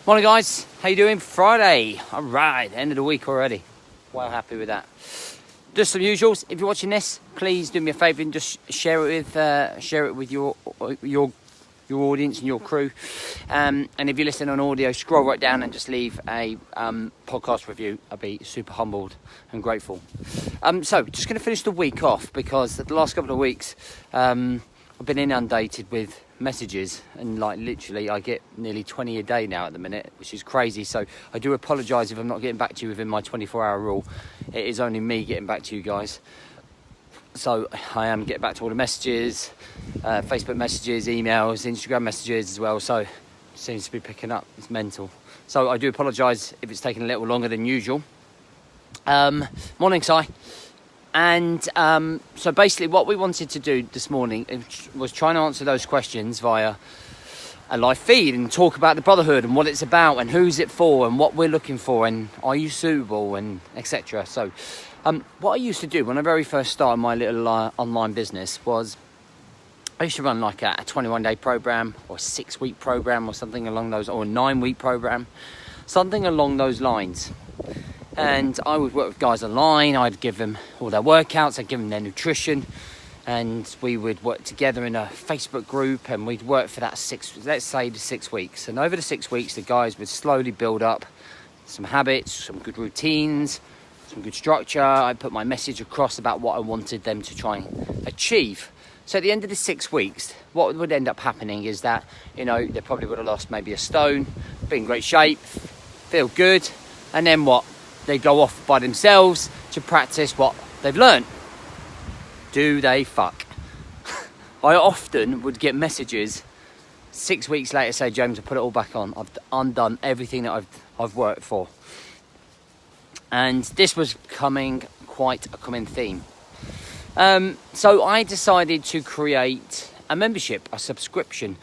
Morning guys, how you doing? Friday, alright, end of the week already. Well happy with that. Just some usuals, if you're watching this, please do me a favour and just share it with your audience and your crew. And if you're listening on audio, scroll right down and just leave a podcast review. I'll be super humbled and grateful. So just going to finish the week off because the last couple of weeks I've been inundated with messages, and like literally I get nearly 20 a day now at the minute, which is crazy. So I do apologise if I'm not getting back to you within my 24-hour rule. It is only me getting back to you guys. So I am getting back to all the messages, Facebook messages, emails, Instagram messages as well. So it seems to be picking up. It's mental. So I do apologise if it's taking a little longer than usual. Morning, Si. And so basically what we wanted to do this morning was try and answer those questions via a live feed and talk about the Brotherhood and what it's about and who's it for and what we're looking for and are you suitable and etc. So what I used to do when I very first started my little online business was I used to run like a 21-day program or a 6-week program or something along those, or a 9-week program, something along those lines. And I would work with guys online. I'd give them all their workouts, I'd give them their nutrition, and we would work together in a Facebook group, and we'd work for that 6 weeks. And over the 6 weeks, the guys would slowly build up some habits, some good routines, some good structure. I'd put my message across about what I wanted them to try and achieve. So at the end of the 6 weeks, what would end up happening is that, you know, they probably would have lost maybe a stone, be in great shape, feel good, and then what? They go off by themselves to practice what they've learned. Do they fuck? I often would get messages 6 weeks later say, James, I put it all back on. I've undone everything that I've worked for. And this was becoming quite a common theme. So I decided to create a membership, a subscription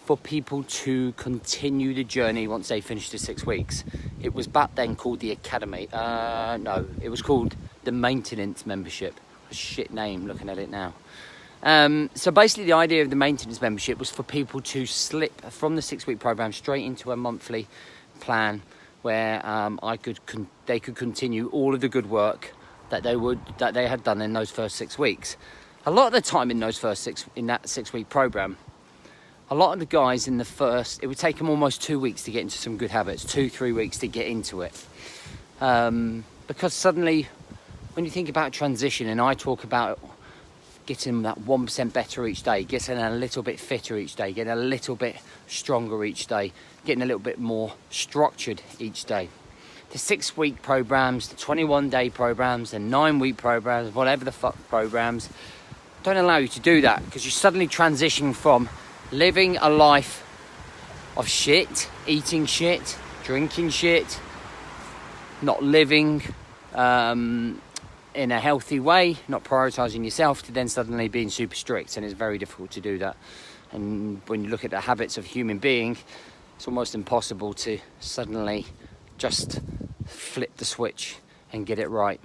for people to continue the journey once they finish the 6 weeks. It was back then called the Academy. No, it was called the Maintenance Membership. A shit name looking at it now. So basically the idea of the Maintenance Membership was for people to slip from the 6-week program straight into a monthly plan where they could continue all of the good work that they had done in those first 6 weeks. A lot of the time in that 6-week program, a lot of the guys it would take them almost 2 weeks to get into some good habits, 2-3 weeks to get into it. Because suddenly, when you think about transition, and I talk about getting that 1% better each day, getting a little bit fitter each day, getting a little bit stronger each day, getting a little bit more structured each day. The 6-week programs, the 21-day programs, the 9-week programs, whatever the fuck programs, don't allow you to do that because you suddenly transition from living a life of shit, eating shit, drinking shit, not living in a healthy way, not prioritising yourself, to then suddenly being super strict, and it's very difficult to do that. And when you look at the habits of a human being, it's almost impossible to suddenly just flip the switch and get it right.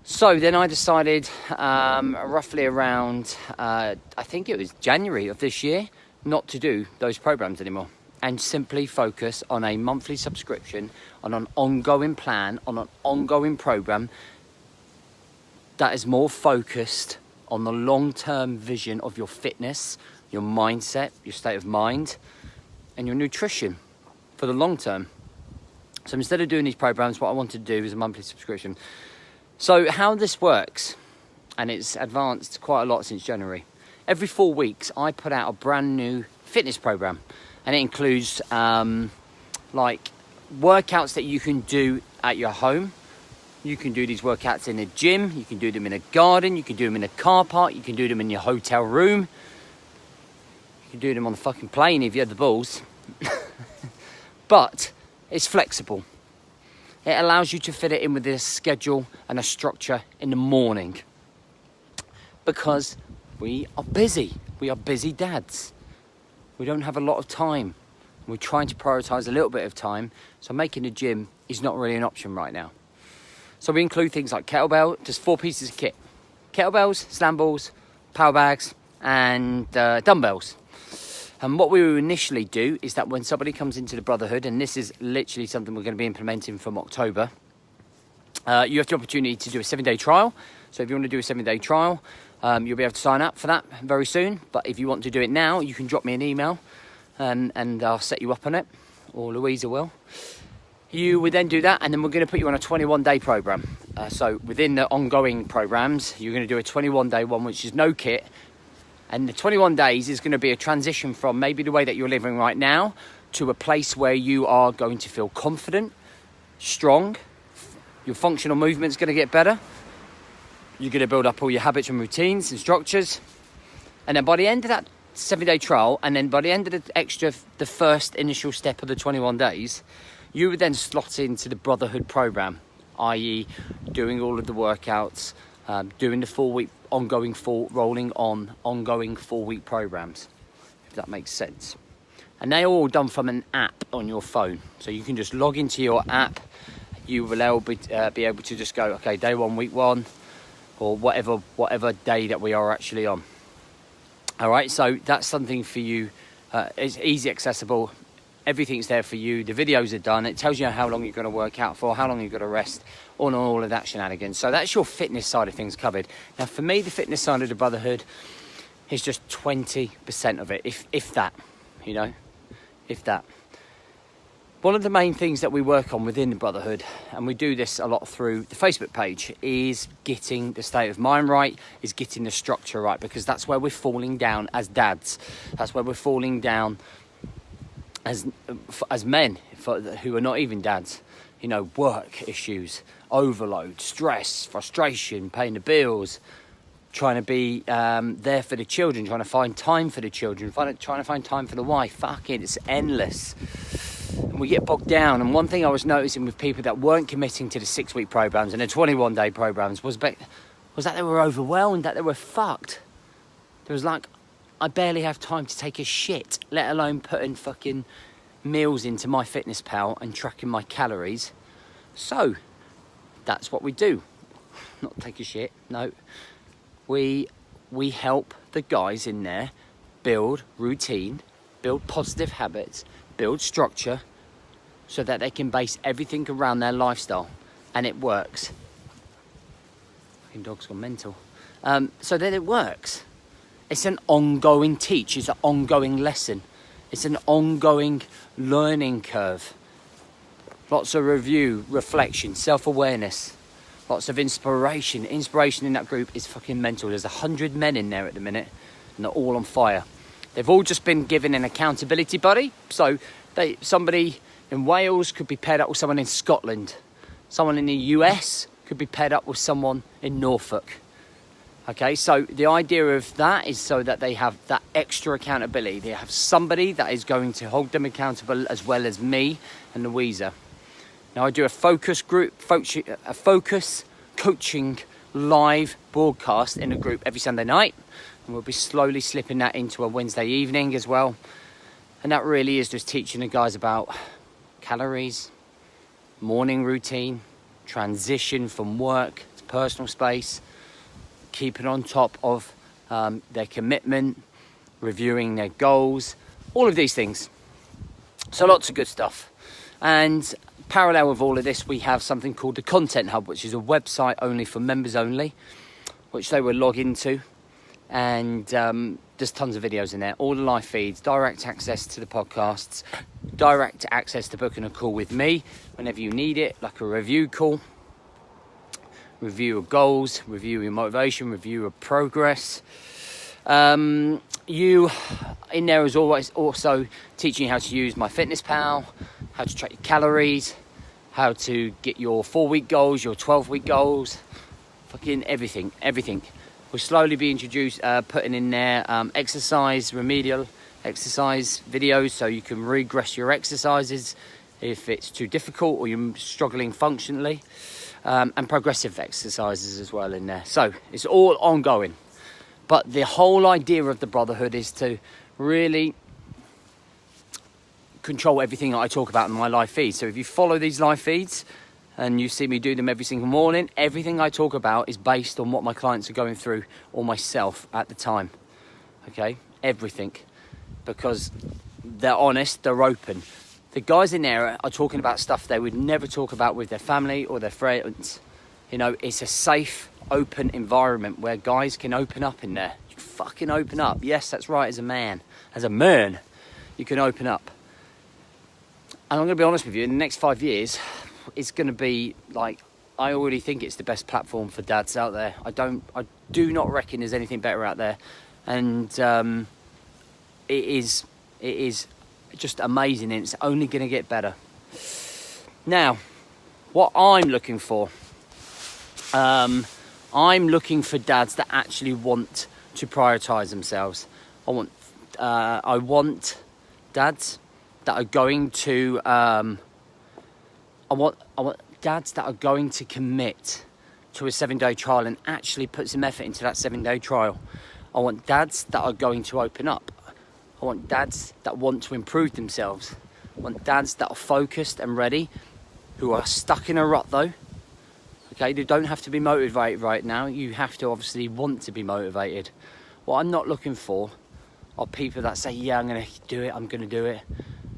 So then I decided roughly around, I think it was January of this year, not to do those programs anymore and simply focus on a monthly subscription, on an ongoing plan, on an ongoing program that is more focused on the long-term vision of your fitness, your mindset, your state of mind, and your nutrition for the long term. So instead of doing these programs, what I wanted to do is a monthly subscription. So how this works, and it's advanced quite a lot since January. Every 4 weeks, I put out a brand new fitness program, and it includes like workouts that you can do at your home. You can do these workouts in a gym, you can do them in a garden, you can do them in a car park, you can do them in your hotel room, you can do them on the fucking plane if you had the balls. But it's flexible. It allows you to fit it in with a schedule and a structure in the morning. Because we are busy. We are busy dads. We don't have a lot of time. We're trying to prioritise a little bit of time. So making a gym is not really an option right now. So we include things like kettlebell, just 4 pieces of kit. Kettlebells, slam balls, power bags, and dumbbells. And what we will initially do is that when somebody comes into the Brotherhood, and this is literally something we're going to be implementing from October, you have the opportunity to do a 7-day trial. So if you want to do a 7-day trial, you'll be able to sign up for that very soon. But if you want to do it now, you can drop me an email and I'll set you up on it, or Louisa will. You would then do that, and then we're going to put you on a 21-day program. So within the ongoing programs, you're going to do a 21-day one, which is no kit. And the 21 days is going to be a transition from maybe the way that you're living right now to a place where you are going to feel confident, strong. Your functional movement's going to get better. You're going to build up all your habits and routines and structures. And then by the end of that 7-day trial, and then by the end of the first initial step of the 21 days, you would then slot into the Brotherhood Programme, i.e. doing all of the workouts, doing the 4-week ongoing 4-week programs, if that makes sense. And they're all done from an app on your phone. So you can just log into your app. You will be able to just go, okay, day 1, week 1, or whatever day that we are actually on. All right, so that's something for you. It's easy, accessible. Everything's there for you. The videos are done. It tells you how long you're going to work out for, how long you've got to rest, all of that shenanigans. So that's your fitness side of things covered. Now, for me, the fitness side of the Brotherhood is just 20% of it, if that, if that. One of the main things that we work on within the Brotherhood, and we do this a lot through the Facebook page, is getting the state of mind right, is getting the structure right, because that's where we're falling down as dads. That's where we're falling down as men who are not even dads. Work issues, overload, stress, frustration, paying the bills, trying to be there for the children, trying to find time for the children, trying to find time for the wife. Fucking, it's endless. And we get bogged down. And one thing I was noticing with people that weren't committing to the 6-week programs and the 21-day programs was that they were overwhelmed, that they were fucked. There was like, I barely have time to take a shit, let alone putting fucking meals into MyFitnessPal and tracking my calories. So that's what we do. Not take a shit, no. We help the guys in there build routine, build positive habits, build structure, so that they can base everything around their lifestyle, and it works. Fucking dog's gone mental. So that it works. It's an ongoing teach. It's an ongoing lesson. It's an ongoing learning curve. Lots of review, reflection, self-awareness. Lots of inspiration. Inspiration in that group is fucking mental. There's 100 men in there at the minute, and they're all on fire. They've all just been given an accountability buddy. So somebody in Wales could be paired up with someone in Scotland. Someone in the US could be paired up with someone in Norfolk. Okay, so the idea of that is so that they have that extra accountability. They have somebody that is going to hold them accountable, as well as me and Louisa. Now, I do a focus coaching live broadcast in a group every Sunday night. And we'll be slowly slipping that into a Wednesday evening as well. And that really is just teaching the guys about calories, morning routine, transition from work to personal space, keeping on top of their commitment, reviewing their goals, all of these things. So lots of good stuff. And parallel with all of this, we have something called the Content Hub, which is a website only for members only, which they will log into. And there's tons of videos in there, all the live feeds, direct access to the podcasts, direct access to booking a call with me whenever you need it, like a review call, review of goals, review your motivation, review of progress. You in there is always also teaching you how to use MyFitnessPal, how to track your calories, how to get your 4-week goals, your 12-week goals, fucking everything. We'll slowly be putting in there remedial exercise videos, so you can regress your exercises if it's too difficult or you're struggling functionally, and progressive exercises as well in there. So it's all ongoing. But the whole idea of the Brotherhood is to really control everything that I talk about in my live feeds. So if you follow these live feeds and you see me do them every single morning, everything I talk about is based on what my clients are going through or myself at the time. Okay? Everything. because they're honest, they're open. The guys in there are talking about stuff they would never talk about with their family or their friends. You know, it's a safe, open environment where guys can open up in there. You can fucking open up. Yes, that's right, as a man, you can open up. And I'm going to be honest with you, in the next 5 years, it's going to be like, I already think it's the best platform for dads out there. I do not reckon there's anything better out there. And it is just amazing, and it's only going to get better. Now, what I'm looking for, I'm looking for dads that actually want to prioritise themselves. I want dads that are going to I want dads that are going to commit to a 7-day trial and actually put some effort into that 7-day trial. I want dads that are going to open up. I want dads that want to improve themselves. I want dads that are focused and ready, who are stuck in a rut though. Okay, they don't have to be motivated right now. You have to obviously want to be motivated. What I'm not looking for are people that say, yeah, I'm going to do it.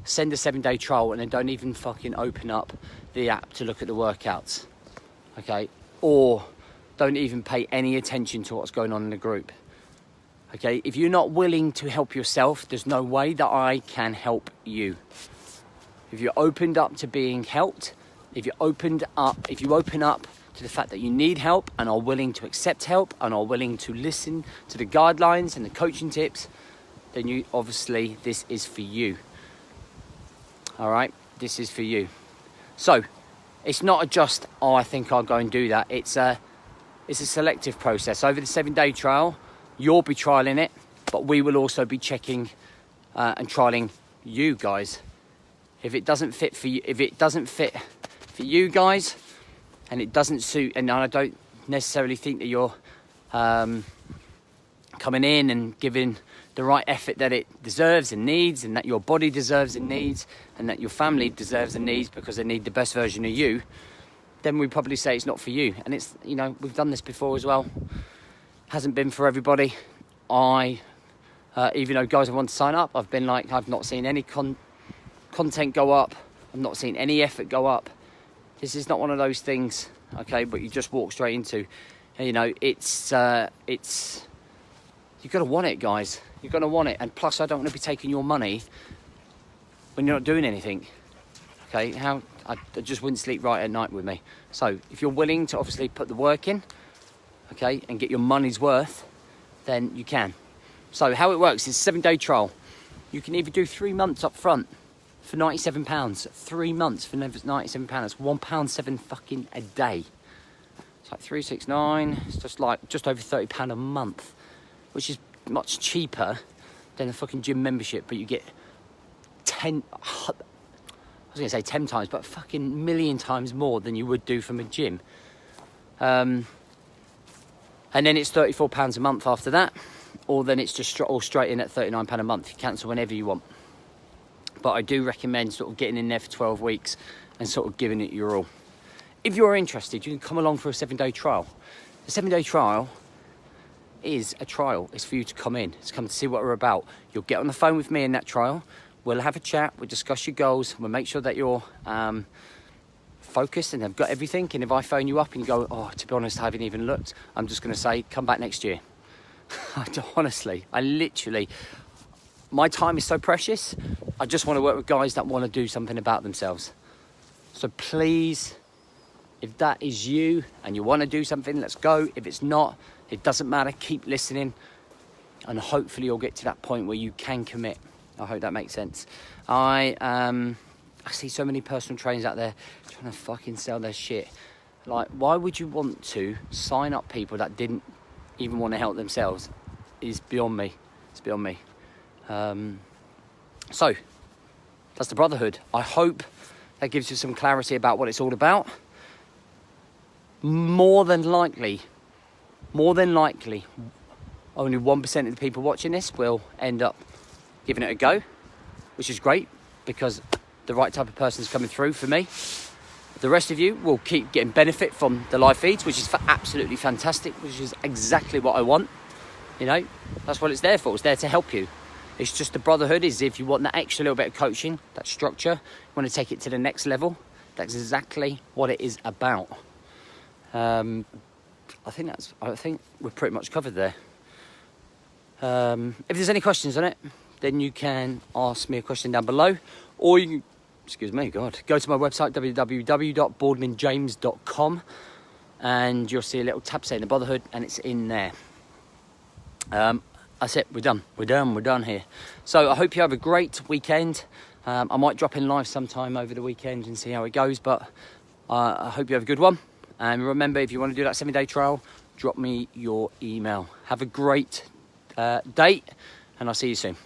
Send a 7-day trial and then don't even fucking open up the app to look at the workouts. Okay, or don't even pay any attention to what's going on in the group. Okay, if you're not willing to help yourself, there's no way that I can help you. If you're opened up to being helped, if you open up to the fact that you need help and are willing to accept help and are willing to listen to the guidelines and the coaching tips, then you obviously, this is for you. All right, this is for you. So it's not just, oh, I think I'll go and do that. It's a selective process. Over the 7-day trial, you'll be trialing it, but we will also be checking and trialing you guys. If it doesn't fit for you, you guys, and it doesn't suit, and I don't necessarily think that you're coming in and giving the right effort that it deserves and needs, and that your body deserves and needs, and that your family deserves and needs because they need the best version of you, then we probably say it's not for you. And it's, you know, we've done this before as well. Hasn't been for everybody. Even though guys have wanted to sign up, I've been like, I've not seen any content go up. I've not seen any effort go up. This is not one of those things, okay, but you just walk straight into. You know, it's you've got to want it, guys. You've got to want it. And plus, I don't want to be taking your money when you're not doing anything. Okay, I just wouldn't sleep right at night with me. So if you're willing to obviously put the work in, okay, and get your money's worth, then you can. So how it works is 7-day trial. You can either do 3 months up front for £97. 3 months for £97. That's £1.7 fucking a day. It's like 369. It's just over £30 a month, which is much cheaper than a fucking gym membership. But you get 10 times, but fucking million times more than you would do from a gym. And then it's £34 a month after that, or then it's just all straight in at £39 a month. You cancel whenever you want. But I do recommend sort of getting in there for 12 weeks and sort of giving it your all. If you're interested, you can come along for a 7-day trial. The 7-day trial is a trial. It's for you to come in. It's come to see what we're about. You'll get on the phone with me in that trial. We'll have a chat. We'll discuss your goals. We'll make sure that you're focused and have got everything. And if I phone you up and you go, oh, to be honest, I haven't even looked, I'm just going to say, come back next year. Honestly, my time is so precious. I just want to work with guys that want to do something about themselves. So please, if that is you and you want to do something, let's go. If it's not, it doesn't matter. Keep listening. And hopefully you'll get to that point where you can commit. I hope that makes sense. I see so many personal trainers out there trying to fucking sell their shit. Like, why would you want to sign up people that didn't even want to help themselves? Is beyond me. It's beyond me. So that's the Brotherhood. I hope that gives you some clarity about what it's all about. More than likely, only 1% of the people watching this will end up giving it a go, which is great because the right type of person is coming through for me. The rest of you will keep getting benefit from the live feeds, which is absolutely fantastic, which is exactly what I want. You know, that's what it's there for. It's there to help you. It's just the Brotherhood is if you want that extra little bit of coaching, that structure, you want to take it to the next level. That's exactly what it is about. I think we're pretty much covered there. If there's any questions on it, then you can ask me a question down below, or you can, go to my website, www.boardmanjames.com, and you'll see a little tab saying the Brotherhood, and it's in there. That's it, we're done here. So I hope you have a great weekend. I might drop in live sometime over the weekend and see how it goes, but I hope you have a good one. And remember, if you want to do that 7-day trial, drop me your email. Have a great day, and I'll see you soon.